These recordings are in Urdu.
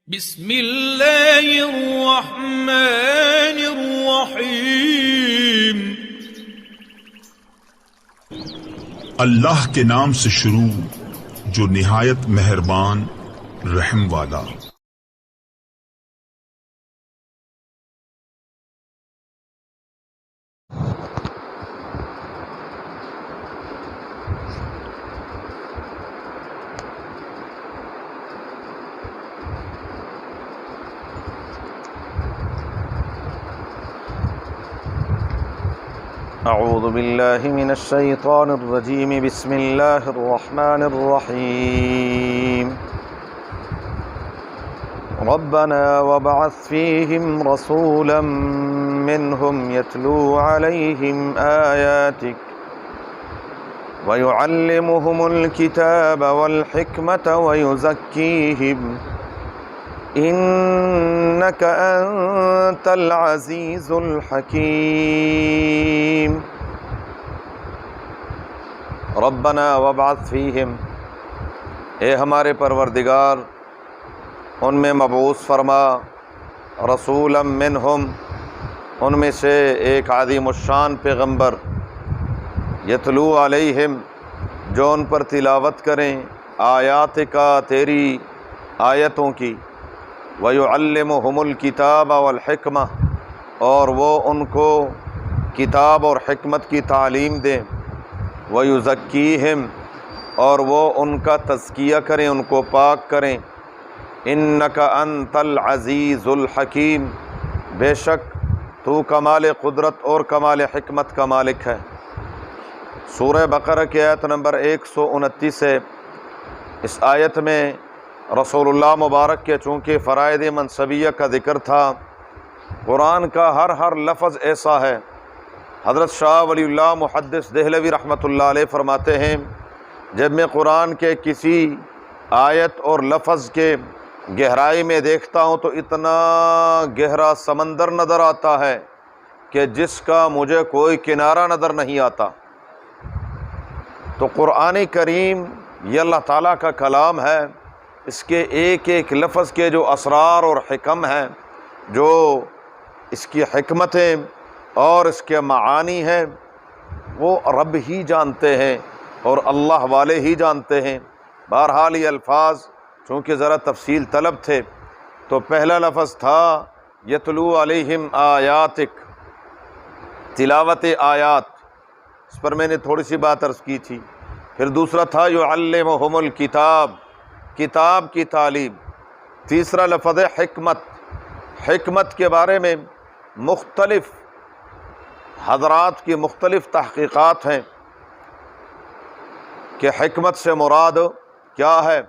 بسم اللہ الرحمن الرحیم۔ اللہ کے نام سے شروع جو نہایت مہربان رحم والا۔ اعوذ باللہ من الشیطان الرجیم، بسم اللہ الرحمن الرحیم۔ ربنا وابعث فیہم رسولا منہم یتلو علیہم آیاتک ویعلمہم الکتاب والحکمت ویزکیہم انک انت العزیز الحکیم۔ ربنا وابعث فیہم، اے ہمارے پروردگار ان میں مبعوث فرما، رسولا منہم، ان میں سے ایک عظیم الشان پیغمبر، یتلو علیہم، جو ان پر تلاوت کریں، آیات کا، تیری آیتوں کی، وَيُعَلِّمُهُمُ الْكِتَابَ وَالْحِكْمَةَ، اور وہ ان کو کتاب اور حکمت کی تعلیم دیں، وَيُزَكِّيهِمْ، اور وہ ان کا تزکیہ کریں، ان کو پاک کریں، اِنَّكَ أَنْتَ الْعَزِيزُ الْحَكِيمُ، بے شک تو کمال قدرت اور کمال حکمت کا مالک ہے۔ سورہ بقرہ کی آیت نمبر 129 ہے۔ اس آیت میں رسول اللہ مبارک کے چونکہ فرائض منصبیہ کا ذکر تھا، قرآن کا ہر لفظ ایسا ہے۔ حضرت شاہ ولی اللہ محدث دہلوی رحمۃ اللہ علیہ فرماتے ہیں، جب میں قرآن کے کسی آیت اور لفظ کے گہرائی میں دیکھتا ہوں تو اتنا گہرا سمندر نظر آتا ہے کہ جس کا مجھے کوئی کنارہ نظر نہیں آتا۔ تو قرآن کریم یہ اللہ تعالیٰ کا کلام ہے، اس کے ایک ایک لفظ کے جو اسرار اور حکم ہیں، جو اس کی حکمتیں اور اس کے معانی ہیں، وہ رب ہی جانتے ہیں اور اللہ والے ہی جانتے ہیں۔ بہرحال یہ الفاظ چونکہ ذرا تفصیل طلب تھے، تو پہلا لفظ تھا یتلو علیہم آیاتک، تلاوت آیات، اس پر میں نے تھوڑی سی بات عرض کی تھی۔ پھر دوسرا تھا یعلمہم الکتاب، کتاب کی تعلیم۔ تیسرا لفظ ہے حکمت، حکمت کے بارے میں مختلف حضرات کی مختلف تحقیقات ہیں کہ حکمت سے مراد کیا ہے۔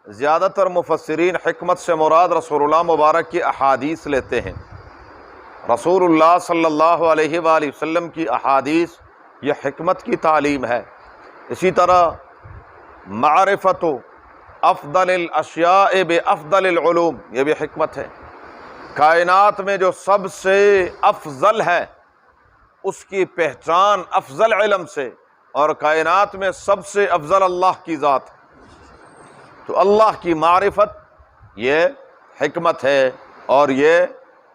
زیادہ تر مفسرین حکمت سے مراد رسول اللہ مبارک کی احادیث لیتے ہیں۔ رسول اللہ صلی اللہ علیہ وآلہ وسلم کی احادیث یہ حکمت کی تعلیم ہے۔ اسی طرح معرفت افضل الاشیاء بافضل العلوم، یہ بھی حکمت ہے۔ کائنات میں جو سب سے افضل ہے اس کی پہچان افضل علم سے، اور کائنات میں سب سے افضل اللہ کی ذات ہے، تو اللہ کی معرفت یہ حکمت ہے، اور یہ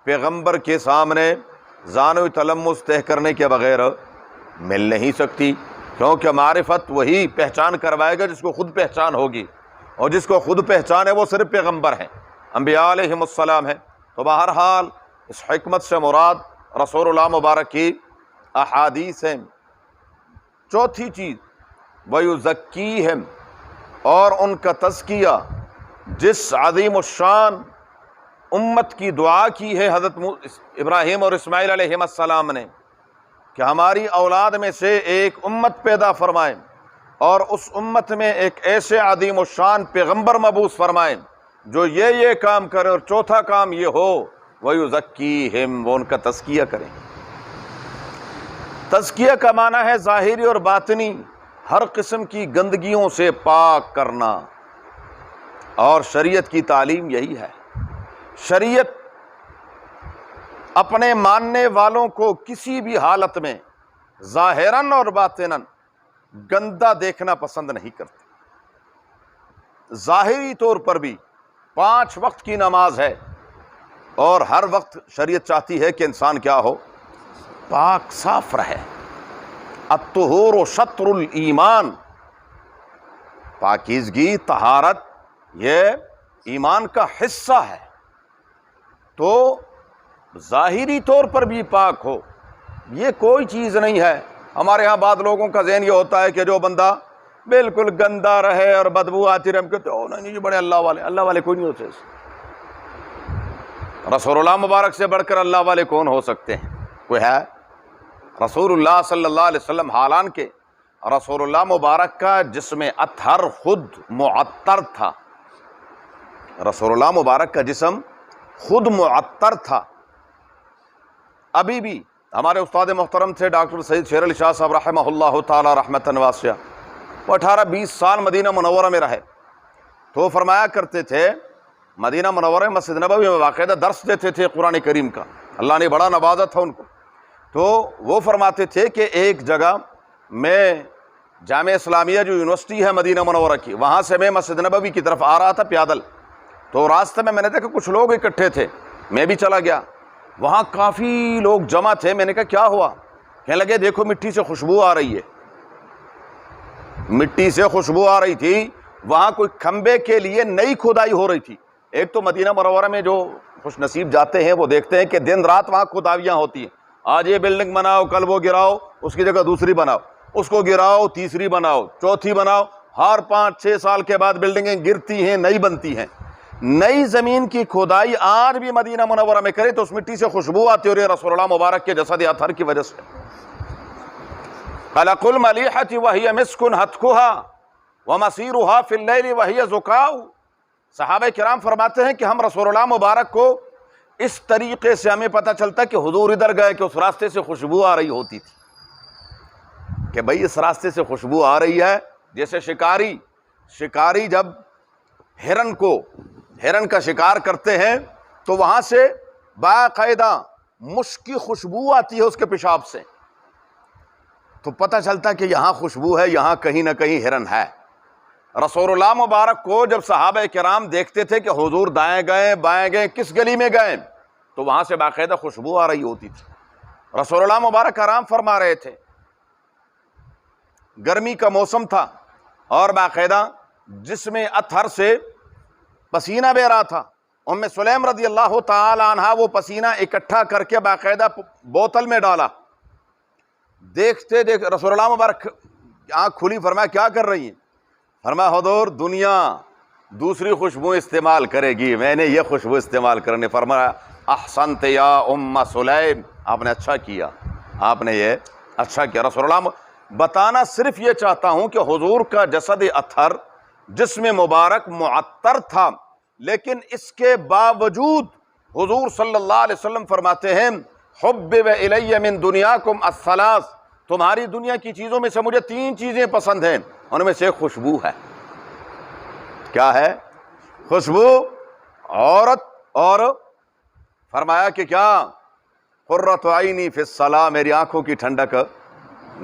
پیغمبر کے سامنے ذانوی تلمس طے کرنے کے بغیر مل نہیں سکتی، کیونکہ معرفت وہی پہچان کروائے گا جس کو خود پہچان ہوگی، اور جس کو خود پہچان ہے وہ صرف پیغمبر ہیں، انبیاء علیہم السلام ہیں۔ تو بہرحال اس حکمت سے مراد رسول اللہ مبارک کی احادیث ہیں۔ چوتھی چیز وَيُزَكِّيهِمْ، اور ان کا تزکیہ، جس عظیم الشان امت کی دعا کی ہے حضرت ابراہیم اور اسماعیل علیہ السلام نے کہ ہماری اولاد میں سے ایک امت پیدا فرمائیں، اور اس امت میں ایک ایسے عظیم الشان پیغمبر مبعوث فرمائیں جو یہ کام کرے، اور چوتھا کام یہ ہو وَيُزَكِّيهِمْ، وہ ان کا تزکیہ کریں۔ تزکیہ کا معنی ہے ظاہری اور باطنی ہر قسم کی گندگیوں سے پاک کرنا، اور شریعت کی تعلیم یہی ہے۔ شریعت اپنے ماننے والوں کو کسی بھی حالت میں ظاہراً اور باطناً گندہ دیکھنا پسند نہیں کرتی، ظاہری طور پر بھی 5 وقت کی نماز ہے، اور ہر وقت شریعت چاہتی ہے کہ انسان کیا ہو؟ پاک صاف رہے۔ الطہور شطر الایمان، پاکیزگی، طہارت یہ ایمان کا حصہ ہے۔ تو ظاہری طور پر بھی پاک ہو، یہ کوئی چیز نہیں ہے۔ ہمارے ہاں بعض لوگوں کا ذہن یہ ہوتا ہے کہ جو بندہ بالکل گندا رہے اور بدبو آتی رہے، ہم کہتے ہیں نہیں یہ بڑے اللہ والے کوئی نہیں ہوتے۔ رسول اللہ مبارک سے بڑھ کر اللہ والے کون ہو سکتے ہیں؟ کوئی ہے؟ رسول اللہ صلی اللہ علیہ وسلم، حالان کہ رسول اللہ مبارک کا جسم اطہر خود معطر تھا، رسول اللہ مبارک کا جسم خود معطر تھا۔ ابھی بھی ہمارے استاد محترم تھے ڈاکٹر سید شیر علی شاہ صاحب رحمہ اللہ تعالی رحمتاً واسعہ، وہ 18-20 سال مدینہ منورہ میں رہے، تو فرمایا کرتے تھے مدینہ منورہ مسجد نبوی میں باقاعدہ درس دیتے تھے قرآن کریم کا، اللہ نے بڑا نوازا تھا ان کو۔ تو وہ فرماتے تھے کہ ایک جگہ میں جامعہ اسلامیہ جو یونیورسٹی ہے مدینہ منورہ کی، وہاں سے میں مسجد نبوی کی طرف آ رہا تھا پیادل، تو راستے میں نے دیکھا کچھ لوگ اکٹھے تھے، میں بھی چلا گیا، وہاں کافی لوگ جمع تھے۔ میں نے کہا کیا ہوا؟ کہنے لگے دیکھو مٹی سے خوشبو آ رہی ہے، مٹی سے خوشبو آ رہی تھی۔ وہاں کوئی کھمبے کے لیے نئی کھدائی ہو رہی تھی۔ ایک تو مدینہ منورہ میں جو خوش نصیب جاتے ہیں وہ دیکھتے ہیں کہ دن رات وہاں کھدائیاں ہوتی ہیں، آج یہ بلڈنگ بناؤ، کل وہ گراؤ، اس کی جگہ دوسری بناؤ، اس کو گراؤ، تیسری بناؤ، چوتھی بناؤ، ہر 5-6 سال کے بعد بلڈنگیں گرتی ہیں، نئی بنتی ہیں۔ نئی زمین کی کھدائی آج بھی مدینہ منورہ میں کرے تو اس مٹی سے خوشبو آتی، اور یہ رسول اللہ مبارک کے جسد اطہر کی وجہ سے۔ خلق الملیحۃ وہی مسک ہتکھها ومسیرها فی اللیل وہی زکاء۔ صحابہ کرام فرماتے ہیں کہ ہم رسول اللہ مبارک کو اس طریقے سے ہمیں پتہ چلتا کہ حضور ادھر گئے کہ اس راستے سے خوشبو آ رہی ہوتی تھی، کہ بھئی اس راستے سے خوشبو آ رہی ہے۔ جیسے شکاری جب ہرن کا شکار کرتے ہیں تو وہاں سے باقاعدہ مشک کی خوشبو آتی ہے اس کے پیشاب سے، تو پتہ چلتا کہ یہاں خوشبو ہے، یہاں کہیں نہ کہیں ہرن ہے۔ رسول اللہ مبارک کو جب صحابہ کرام دیکھتے تھے کہ حضور دائیں گئے بائیں گئے، کس گلی میں گئے، تو وہاں سے باقاعدہ خوشبو آ رہی ہوتی تھی۔ رسول اللہ مبارک آرام فرما رہے تھے، گرمی کا موسم تھا، اور باقاعدہ جسم اطہر سے پسینہ بہ رہا تھا۔ ام سلیم رضی اللہ تعالی عنہا وہ پسینہ اکٹھا کر کے باقاعدہ بوتل میں ڈالا۔ دیکھتے رسول اللہ مبارک آنکھ کھلی، فرمایا کیا کر رہی ہیں؟ فرمایا حضور دنیا دوسری خوشبو استعمال کرے گی، میں نے یہ خوشبو استعمال کرنے۔ فرمایا احسنت یا ام سلیم، آپ نے اچھا کیا، آپ نے یہ اچھا کیا۔ رسول اللہ بتانا صرف یہ چاہتا ہوں کہ حضور کا جسد اطہر جسم مبارک معطر تھا، لیکن اس کے باوجود حضور صلی اللہ علیہ وسلم فرماتے ہیں حبب الی من دنیاکم الثلاث، تمہاری دنیا کی چیزوں میں سے مجھے 3 چیزیں پسند ہیں، ان میں سے ایک خوشبو ہے۔ کیا ہے؟ خوشبو، عورت، اور فرمایا کہ کیا؟ قرۃ عینی فی الصلاۃ، میری آنکھوں کی ٹھنڈک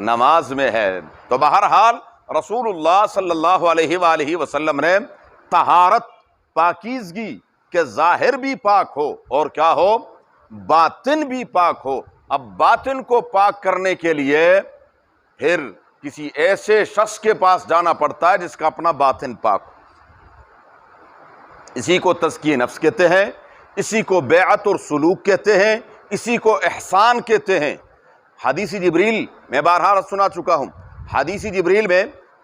نماز میں ہے۔ تو بہرحال رسول اللہ صلی اللہ علیہ وآلہ وسلم نے طہارت، پاکیزگی کہ ظاہر بھی پاک ہو اور کیا ہو؟ باطن بھی پاک ہو۔ اب باطن کو پاک کرنے کے لیے پھر کسی ایسے شخص کے پاس جانا پڑتا ہے جس کا اپنا باطن پاک ہو۔ اسی کو تزکیہ نفس کہتے ہیں، اسی کو بیعت اور سلوک کہتے ہیں، اسی کو احسان کہتے ہیں۔ حدیث جبریل میں بارہا سنا چکا ہوں، حدیث جبریل میں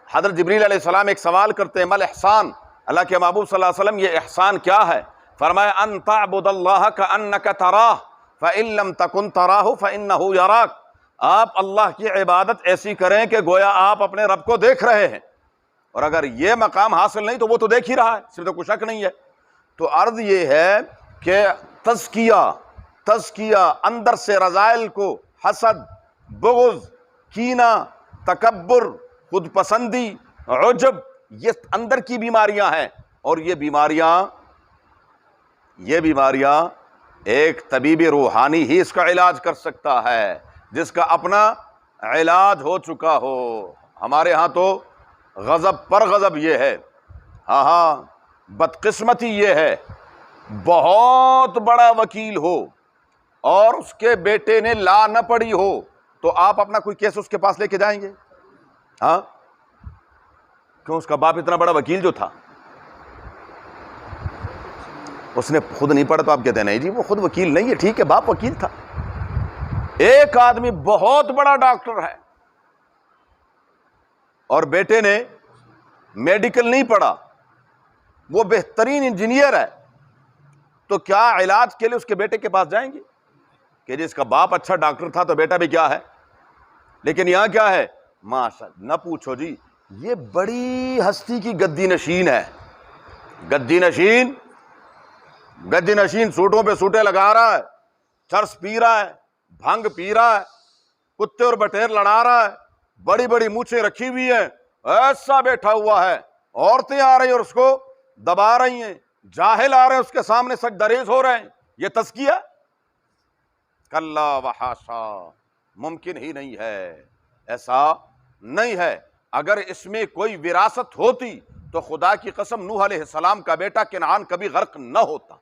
حضرت جبریل علیہ السلام ایک سوال کرتے ہیں، مل احسان، اللہ کے محبوب صلی اللہ علیہ وسلم یہ احسان کیا ہے؟ فرمایا ان تعبد اللہ کأنک تراہ فإن لم تکن تراہ فإنہ یراک، آپ اللہ کی عبادت ایسی کریں کہ گویا آپ اپنے رب کو دیکھ رہے ہیں، اور اگر یہ مقام حاصل نہیں تو وہ تو دیکھ ہی رہا ہے، اس میں تو کوئی شک نہیں ہے۔ تو عرض یہ ہے کہ تزکیہ اندر سے رذائل کو، حسد، بغض، کینہ، تکبر، خود پسندی، عجب، یہ اندر کی بیماریاں ہیں، اور یہ بیماریاں ایک طبیب روحانی ہی اس کا علاج کر سکتا ہے، جس کا اپنا علاج ہو چکا ہو۔ ہمارے ہاں تو غضب پر غضب یہ ہے، ہاں بدقسمتی یہ ہے بہت بڑا وکیل ہو اور اس کے بیٹے نے لا نہ پڑھی ہو تو آپ اپنا کوئی کیس اس کے پاس لے کے جائیں گے؟ ہاں کیوں؟ اس کا باپ اتنا بڑا وکیل جو تھا اس نے خود نہیں پڑھا تو آپ کہتے ہیں نہیں جی وہ خود وکیل نہیں ہے، ٹھیک ہے باپ وکیل تھا۔ ایک آدمی بہت بڑا ڈاکٹر ہے اور بیٹے نے میڈیکل نہیں پڑھا، وہ بہترین انجینئر ہے، تو کیا علاج کے لیے اس کے بیٹے کے پاس جائیں گے کہ جس کا باپ اچھا ڈاکٹر تھا تو بیٹا بھی کیا ہے؟ لیکن یہاں کیا ہے؟ ماشاء نہ پوچھو جی، یہ بڑی ہستی کی گدی نشین ہے، گدی نشین سوٹوں پہ سوٹے لگا رہا ہے، چرس پی رہا ہے، بھنگ پی رہا ہے، کتے اور بٹیر لڑا رہا ہے، بڑی بڑی مونچھیں رکھی ہوئی ہیں، ایسا بیٹھا ہوا ہے، عورتیں آ رہی ہیں اور اس کو دبا رہی ہیں، جاہل آ رہے ہیں اس کے سامنے سجدریز ہو رہے ہیں، یہ تزکیہ؟ کلا وحاشا، ممکن ہی نہیں ہے، ایسا نہیں ہے۔ اگر اس میں کوئی وراثت ہوتی تو خدا کی قسم نوح علیہ السلام کا بیٹا کنعان کبھی غرق نہ ہوتا۔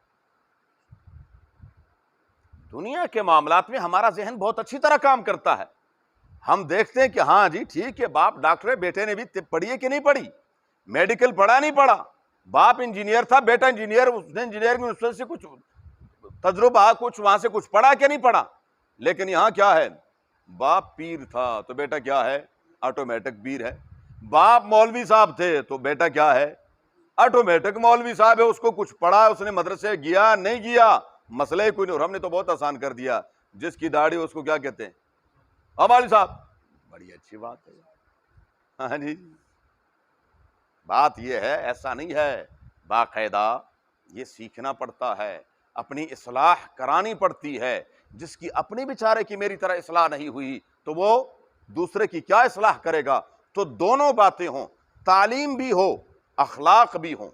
دنیا کے معاملات میں ہمارا ذہن بہت اچھی طرح کام کرتا ہے، ہم دیکھتے ہیں کہ ہاں جی ٹھیک ہے باپ ڈاکٹر ہے، بیٹے نے بھی پڑھی ہے کہ نہیں پڑھی، میڈیکل پڑھا نہیں پڑھا، باپ انجینئر تھا بیٹا انجینئر، اس نے انجینئرنگ سے کچھ تجربہ کچھ وہاں سے کچھ پڑھا کہ نہیں پڑھا۔ لیکن یہاں کیا ہے؟ باپ پیر تھا تو بیٹا کیا ہے؟ آٹومیٹک پیر ہے۔ باپ مولوی صاحب تھے تو بیٹا کیا ہے؟ آٹومیٹک مولوی صاحب ہے، اس کو کچھ پڑھا، اس نے مدرسے گیا نہیں گیا مسئلہ ہی کوئی نہیں۔ اور ہم نے تو بہت آسان کر دیا، جس کی داڑھی اس کو کیا کہتے ہیں؟ مولوی صاحب، بڑی اچھی بات ہے۔ ہاں جی، بات یہ ہے ایسا نہیں ہے، باقاعدہ یہ سیکھنا پڑتا ہے، اپنی اصلاح کرانی پڑتی ہے۔ جس کی اپنی بیچارے کی میری طرح اصلاح نہیں ہوئی تو وہ دوسرے کی کیا اصلاح کرے گا؟ تو دونوں باتیں ہوں، تعلیم بھی ہو، اخلاق بھی ہوں۔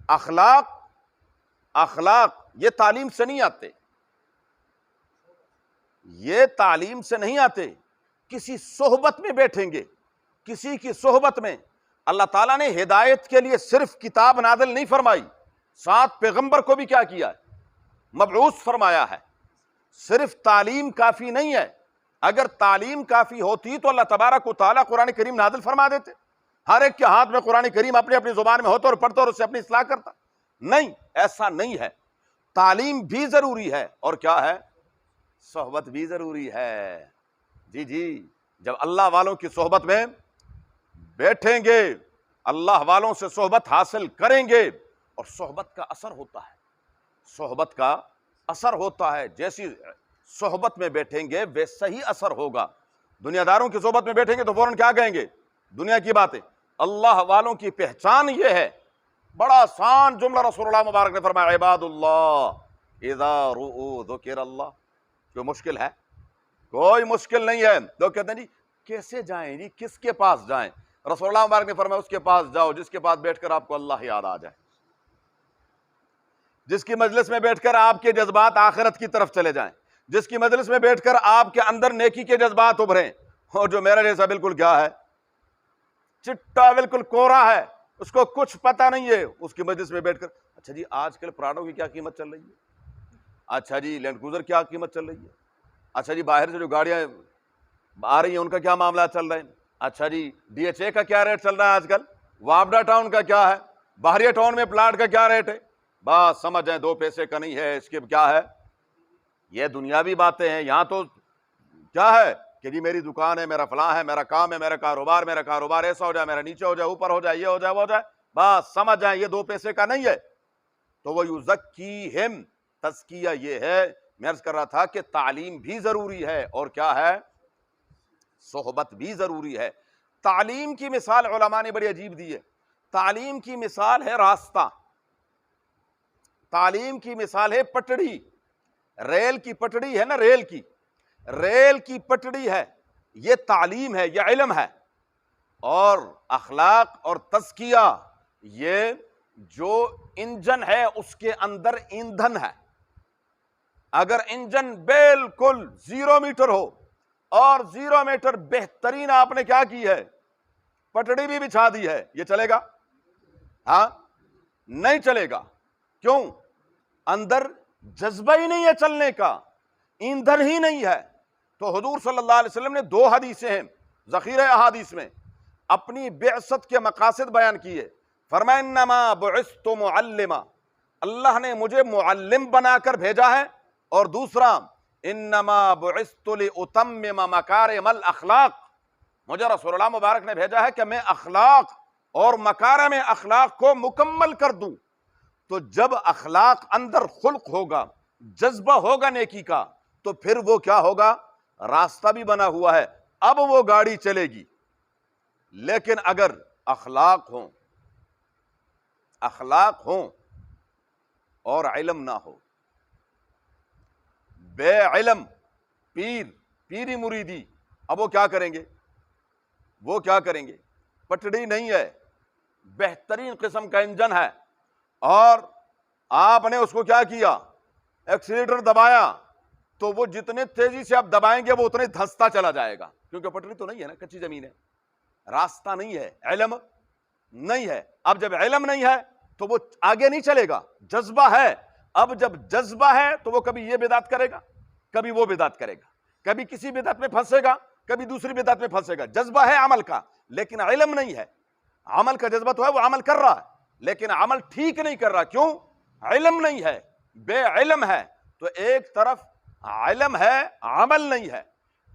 اخلاق یہ تعلیم سے نہیں آتے، یہ تعلیم سے نہیں آتے، کسی صحبت میں بیٹھیں گے، کسی کی صحبت میں۔ اللہ تعالیٰ نے ہدایت کے لیے صرف کتاب نازل نہیں فرمائی، ساتھ پیغمبر کو بھی کیا کیا ہے؟ مبعوث فرمایا ہے۔ صرف تعلیم کافی نہیں ہے، اگر تعلیم کافی ہوتی تو اللہ تبارک و تعالیٰ قرآن کریم نازل فرما دیتے، ہر ایک کے ہاتھ میں قرآن کریم اپنی اپنی زبان میں ہوتا اور پڑھتا اور اس سے اپنی اصلاح کرتا۔ نہیں، ایسا نہیں ہے، تعلیم بھی ضروری ہے اور کیا ہے؟ صحبت بھی ضروری ہے۔ جی جب اللہ والوں کی صحبت میں بیٹھیں گے، اللہ والوں سے صحبت حاصل کریں گے، اور صحبت کا اثر ہوتا ہے، صحبت کا اثر ہوتا ہے، جیسی صحبت میں بیٹھیں گے ویسا ہی اثر ہوگا۔ دنیا داروں کی صحبت میں بیٹھیں گے تو فوراً کیا کہیں گے؟ دنیا کی باتیں۔ اللہ والوں کی پہچان یہ ہے، بڑا آسان جملہ رسول اللہ مبارک نے فرمایا، عباد اللہ اذا رؤوا ذکر اللہ۔ کوئی مشکل ہے؟ کوئی مشکل نہیں ہے۔ لوگ کہتے ہیں جی کیسے جائیں جی، کس کے پاس جائیں؟ رسول اللہ مبارک نے فرمایا اس کے پاس جاؤ جس کے پاس بیٹھ کر آپ کو اللہ یاد آ جائے، جس کی مجلس میں بیٹھ کر آپ کے جذبات آخرت کی طرف چلے جائیں، جس کی مجلس میں بیٹھ کر آپ کے اندر نیکی کے جذبات ابھریں۔ اور جو میرا جیسا بالکل کیا ہے؟ چٹا، بالکل کوڑا ہے، اس کو کچھ پتہ نہیں ہے، اس کی مجلس میں بیٹھ کر اچھا جی آج کل پراڈو کی کیا قیمت چل رہی ہے، اچھا جی لینڈ کروزر کیا قیمت چل رہی ہے، اچھا جی باہر سے جو گاڑیاں آ رہی ہیں ان کا کیا معاملات چل رہے ہیں، اچھا جی ڈی ایچ اے کا کیا ریٹ چل رہا ہے آج کل، وابڈا ٹاؤن کا کیا ہے، بحریہ ٹاؤن میں پلاٹ کا کیا ریٹ ہے۔ بات سمجھ جائیں، دو پیسے کا نہیں ہے، اس کے کیا ہے؟ یہ دنیاوی باتیں ہیں۔ یہاں تو کیا ہے کہ جی میری دکان ہے، میرا فلاں ہے، میرا کام ہے، میرا کاروبار ایسا ہو جائے، میرا نیچے ہو جائے، اوپر ہو جائے، یہ ہو جائے، وہ ہو جائے، بات سمجھ جائیں یہ دو پیسے کا نہیں ہے۔ تو وہ یزکیہم، تزکیہ یہ ہے۔ میں عرض کر رہا تھا کہ تعلیم بھی ضروری ہے اور کیا ہے؟ صحبت بھی ضروری ہے۔ تعلیم کی مثال علماء نے بڑی عجیب دی ہے۔ تعلیم کی مثال ہے راستہ، تعلیم کی مثال ہے پٹڑی، ریل کی پٹڑی ہے نا، ریل کی پٹڑی ہے، یہ تعلیم ہے، یہ علم ہے۔ اور اخلاق اور تزکیہ یہ جو انجن ہے اس کے اندر ایندھن ہے۔ اگر انجن بالکل 0 میٹر ہو اور 0 میٹر بہترین آپ نے کیا کی ہے، پٹڑی بھی بچھا دی ہے، یہ چلے گا؟ ہاں نہیں چلے گا. کیوں؟ اندر جذبہ ہی نہیں ہے چلنے کا، ایندھن ہی نہیں ہے. تو حضور صلی اللہ علیہ وسلم نے 2 حدیثیں ہیں ذخیرہ احادیث میں اپنی بعثت کے مقاصد بیان کیے. فرمایا انما بعثت معلما، اللہ نے مجھے معلم بنا کر بھیجا ہے. اور دوسرا انما بعثت لاتمم مکارم الاخلاق، مجھے رسول اللہ مبارک نے بھیجا ہے کہ میں اخلاق اور مکارم اخلاق کو مکمل کر دوں. تو جب اخلاق اندر خلق ہوگا، جذبہ ہوگا نیکی کا، تو پھر وہ کیا ہوگا؟ راستہ بھی بنا ہوا ہے، اب وہ گاڑی چلے گی. لیکن اگر اخلاق ہوں اور علم نہ ہو، بے علم پیری مریدی، اب وہ کیا کریں گے؟ پٹڑی نہیں ہے، بہترین قسم کا انجن ہے، اور آپ نے اس کو کیا کیا؟ ایکسیلیٹر دبایا، تو وہ جتنے تیزی سے آپ دبائیں گے وہ اتنے دھستا چلا جائے گا، کیونکہ پٹڑی تو نہیں ہے نا، کچی زمین ہے، راستہ نہیں ہے، علم نہیں ہے. اب جب علم نہیں ہے تو وہ آگے نہیں چلے گا. جذبہ ہے، اب جب جذبہ ہے تو وہ کبھی یہ بدعت کرے گا، کبھی وہ بدعت کرے گا، کبھی کسی بدعت میں پھنسے گا، کبھی دوسری بدعت میں پھنسے گا. جذبہ ہے عمل کا لیکن علم نہیں ہے. عمل کا جذبہ تو ہے، وہ عمل کر رہا ہے لیکن عمل ٹھیک نہیں کر رہا. کیوں؟ علم نہیں ہے، بے علم ہے. تو ایک طرف علم ہے، عمل نہیں ہے،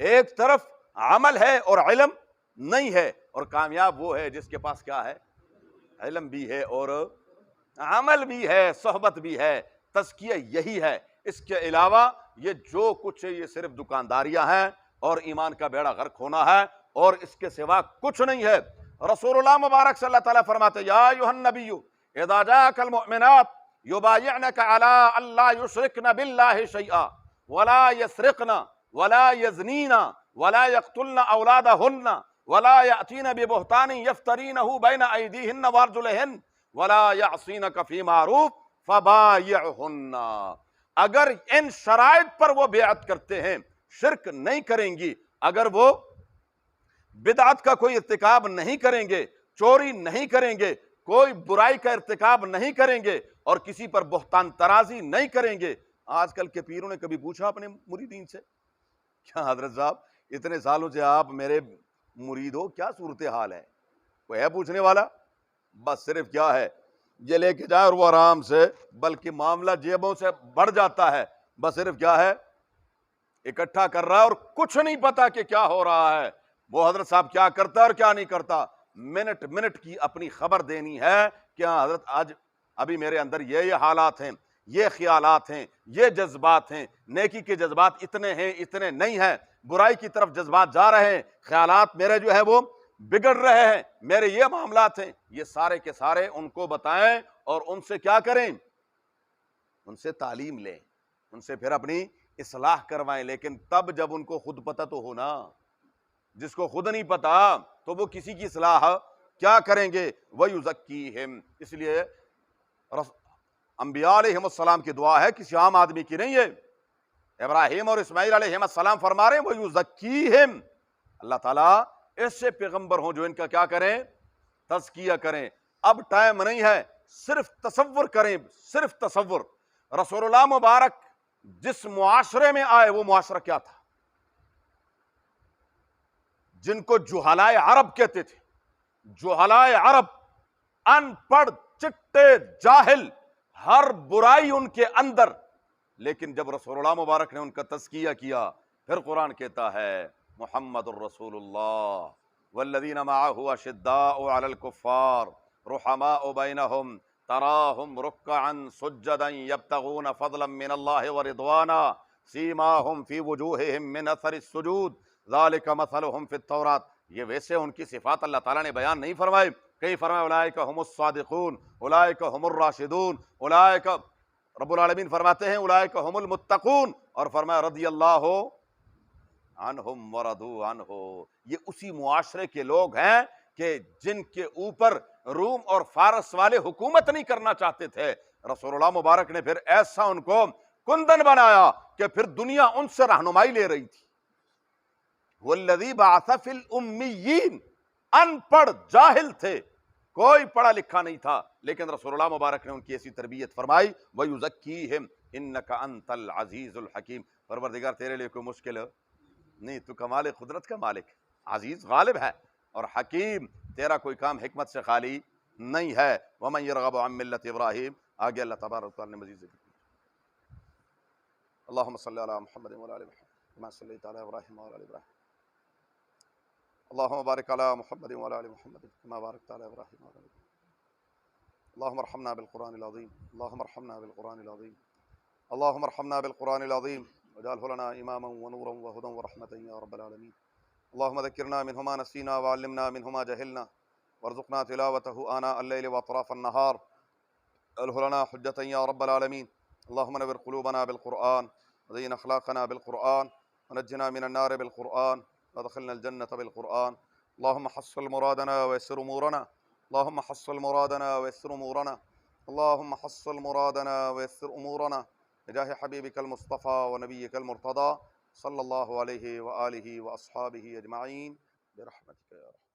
ایک طرف عمل ہے اور علم نہیں ہے. اور کامیاب وہ ہے جس کے پاس کیا ہے؟ علم بھی ہے اور عمل بھی ہے، صحبت بھی ہے. تزکیہ یہی ہے. اس کے علاوہ یہ جو کچھ ہے یہ صرف دکانداریاں ہیں اور ایمان کا بیڑا غرق ہونا ہے، اور اس کے سوا کچھ نہیں ہے. رسول اللہ مبارک صلی اللہ تعالیٰ فرماتے یا ایھا النبی اذا جاءک المؤمنات یبایعنک علی الا یشرکن باللہ شیئا ولا یسرقن ولا یزنین ولا یقتلن اولادہن ولا یأتین ببہتان یفترینہ بین ایدیہن وارجلہن ولا یعصینک فی معروف فبایعہن. اگر ان شرائط پر وہ بیعت کرتے ہیں، شرک نہیں کریں گی، اگر وہ بدعت کا کوئی ارتکاب نہیں کریں گے، چوری نہیں کریں گے، کوئی برائی کا ارتکاب نہیں کریں گے، اور کسی پر بہتان ترازی نہیں کریں گے. آج کل کے پیروں نے کبھی پوچھا اپنے مریدین سے، کیا حضرت صاحب اتنے سالوں سے آپ میرے مرید ہو، کیا صورتحال ہے؟ کوئی ہے پوچھنے والا؟ بس صرف کیا ہے، یہ لے کے جائے اور وہ آرام سے، بلکہ معاملہ جیبوں سے بڑھ جاتا ہے. بس صرف کیا ہے، اکٹھا کر رہا ہے اور کچھ نہیں پتا کہ کیا ہو رہا ہے، وہ حضرت صاحب کیا کرتا ہے اور کیا نہیں کرتا. منٹ کی اپنی خبر دینی ہے کہ ہاں حضرت آج ابھی میرے اندر یہ حالات ہیں، یہ خیالات ہیں، یہ جذبات ہیں. نیکی کے جذبات اتنے ہیں، اتنے نہیں ہیں، برائی کی طرف جذبات جا رہے ہیں، خیالات میرے جو ہے وہ بگڑ رہے ہیں، میرے یہ معاملات ہیں. یہ سارے کے سارے ان کو بتائیں اور ان سے کیا کریں؟ ان سے تعلیم لیں، ان سے پھر اپنی اصلاح کروائیں. لیکن تب جب ان کو خود پتہ تو ہونا. جس کو خود نہیں پتا تو وہ کسی کی اصلاح کیا کریں گے؟ وَيُزَكِّيهِمْ. اس لیے انبیاء علیہ السلام کی دعا ہے، کسی عام آدمی کی نہیں ہے. ابراہیم اور اسماعیل علیہ السلام فرما رہے ہیں وَيُزَكِّيهِمْ. اللہ تعالیٰ ایسے پیغمبر ہوں جو ان کا کیا کریں؟ تزکیہ کریں. اب ٹائم نہیں ہے، صرف تصور کریں، صرف تصور. رسول اللہ مبارک جس معاشرے میں آئے وہ معاشرہ کیا تھا؟ جن کو جہلائے عرب کہتے تھے. جہلائے عرب، ان پڑھ، چٹے، جاہل، ہر برائی ان کے اندر. لیکن جب رسول اللہ مبارک نے ان کا تزکیہ کیا، پھر قرآن کہتا ہے محمد الرسول اللہ والذین معہ اشداء علی الکفار رحماء بینہم تراہم رکعا سجدا یبتغون فضلا من اللہ ورضوانا سیماہم فی وجوہہم من اثر السجود ذالک مثلہم فی التوراۃ. یہ ویسے ان کی صفات اللہ تعالیٰ نے بیان نہیں فرمائے. کہیں فرمایا اولئک هم الصادقون، اولئک هم الراشدون، اولئک، رب العالمین فرماتے ہیں اولئک هم المتقون، اور فرمایا رضی اللہ عنہم ورضوا عنہ. یہ اسی معاشرے کے لوگ ہیں کہ جن کے اوپر روم اور فارس والے حکومت نہیں کرنا چاہتے تھے. رسول اللہ مبارک نے پھر ایسا ان کو کندن بنایا کہ پھر دنیا ان سے رہنمائی لے رہی تھی. والذی بعث فی الامیین، ان پڑھ جاہل تھے، کوئی پڑھا لکھا نہیں تھا، لیکن رسول اللہ مبارک نے ان کی ایسی تربیت فرمائی وَيُزَكِّيهِمْ إِنَّكَ أَنْتَ الْعَزِيزُ الْحَكِيمُ، پروردگار تیرے لیے کوئی مشکل نہیں، تو کمال قدرت کا مالک، عزیز غالب ہے، اور حکیم، تیرا کوئی کام حکمت سے خالی نہیں ہے۔ وَمَنْ يَرْغَبُ عَنْ مِلَّةِ إِبْرَاهِيمَ، آگے اللہ تبارک و تعالیٰ نے مزید ذکر کیا۔ اللہم صلی علی محمد وعلی آل محمد کما صلیت علی ابراہیم وعلی آل ابراہیم، اللہم بارک علی محمد وعلی آل محمد کما بارکت علی ابراہیم وعلی آل ابراہیم، اللہم ارحمنا بالقرآن العظیم، اللہم ارحمنا بالقرآن العظیم، اللہم ارحمنا بالقرآن العظیم واجعلہ لنا اماما ونورا وہدی ورحمة یا رب العالمین، اللہم ذکرنا منہ ما نسینا وعلمنا منہ ما جہلنا وارزقنا تلاوتہ آناء اللیل واطراف النہار، اجعلہ لنا حجة یا رب العالمین، اللہم نور قلوبنا بالقرآن وزین اخلاقنا بالقرآن ونجنا من النار بالقرآن وادخلنا الجنة بالقرآن، اللہم حصل مرادنا ويسر امورنا، اللہم حصل مرادنا ويسر امورنا، اللہم حصل مرادنا ويسر امورنا بجاہ حبیبک المصطفى ونبیک المرتضى صلی اللہ علیہ وآلہ واصحابہ اجمعین برحمتک یا رحمۃ۔